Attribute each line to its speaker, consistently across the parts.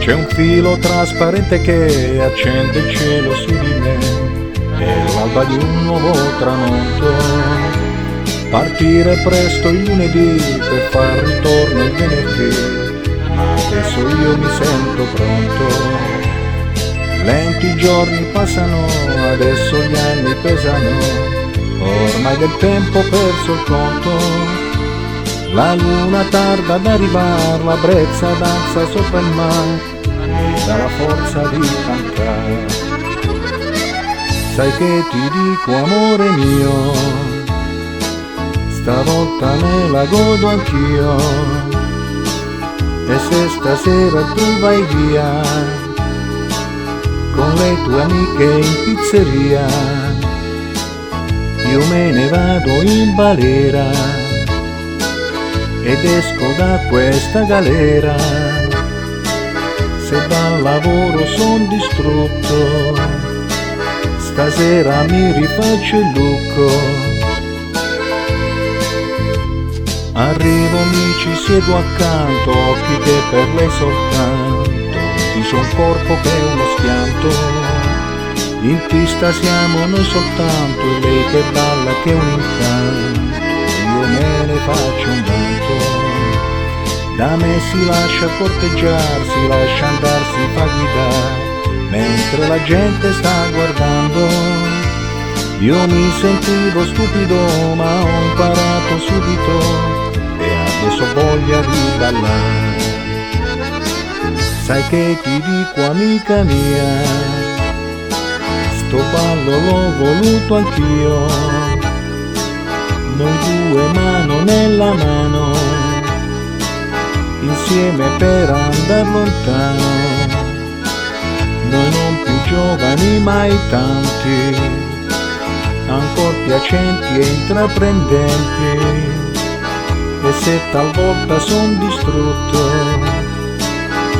Speaker 1: C'è un filo trasparente che accende il cielo su di me, è l'alba di un nuovo tramonto. Partire presto il lunedì per far ritorno il venerdì, ma adesso io mi sento pronto. Lenti i giorni passano, adesso gli anni pesano, ormai del tempo perso il conto. La luna tarda ad arrivare, la brezza danza sopra il mare e dà la forza di cantare. Sai che ti dico amore mio, stavolta me la godo anch'io. E se stasera tu vai via con le tue amiche in pizzeria, io me ne vado in balera ed esco da questa galera. Se dal lavoro son distrutto, stasera mi rifaccio il lucco. Arrivo, mi ci siedo accanto, occhi che per lei soltanto, viso un corpo che è uno schianto. In pista siamo noi soltanto e lei che balla che è un incanto. Io me ne faccio un vanto, da me si lascia corteggiare, si lascia andare, si fa guidare, mentre la gente sta guardando. Io mi sentivo stupido ma ho imparato subito e adesso ho voglia di ballare. Sai che ti dico amica mia, sto ballo l'ho voluto anch'io. Noi due mano nella mano, insieme per andar lontano. Noi non più giovani mai tanti, ancor piacenti e intraprendenti. E se talvolta son distrutto,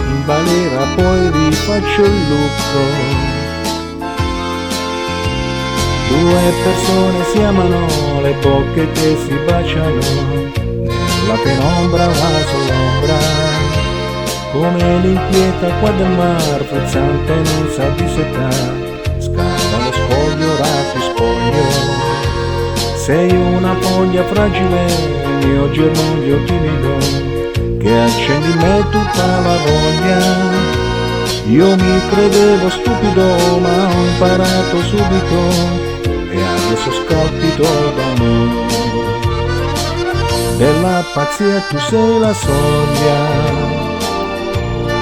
Speaker 1: in balera poi rifaccio il lucco. Due persone si amano, le bocche che si baciano, nella penombra una sola, come l'inquieta qua del mar, frizzante non sa dissetare, scava lo scoglio, ora ti spoglio. Sei una foglia fragile, il mio germoglio timido, che accende in me tutta la voglia. Io mi credevo stupido ma ho imparato subito e adesso scalpito d'amore. Della pazzia tu sei la soglia,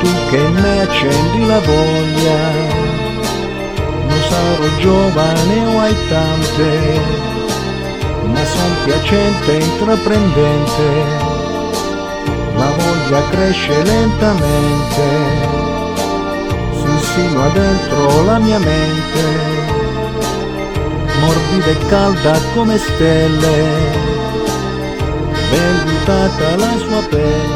Speaker 1: tu che in me accendi la voglia. Non sarò giovane o hai tante, ma son piacente e intraprendente. La voglia cresce lentamente, si insinua dentro la mia mente, morbida e calda come stelle, vellutata la sua pelle.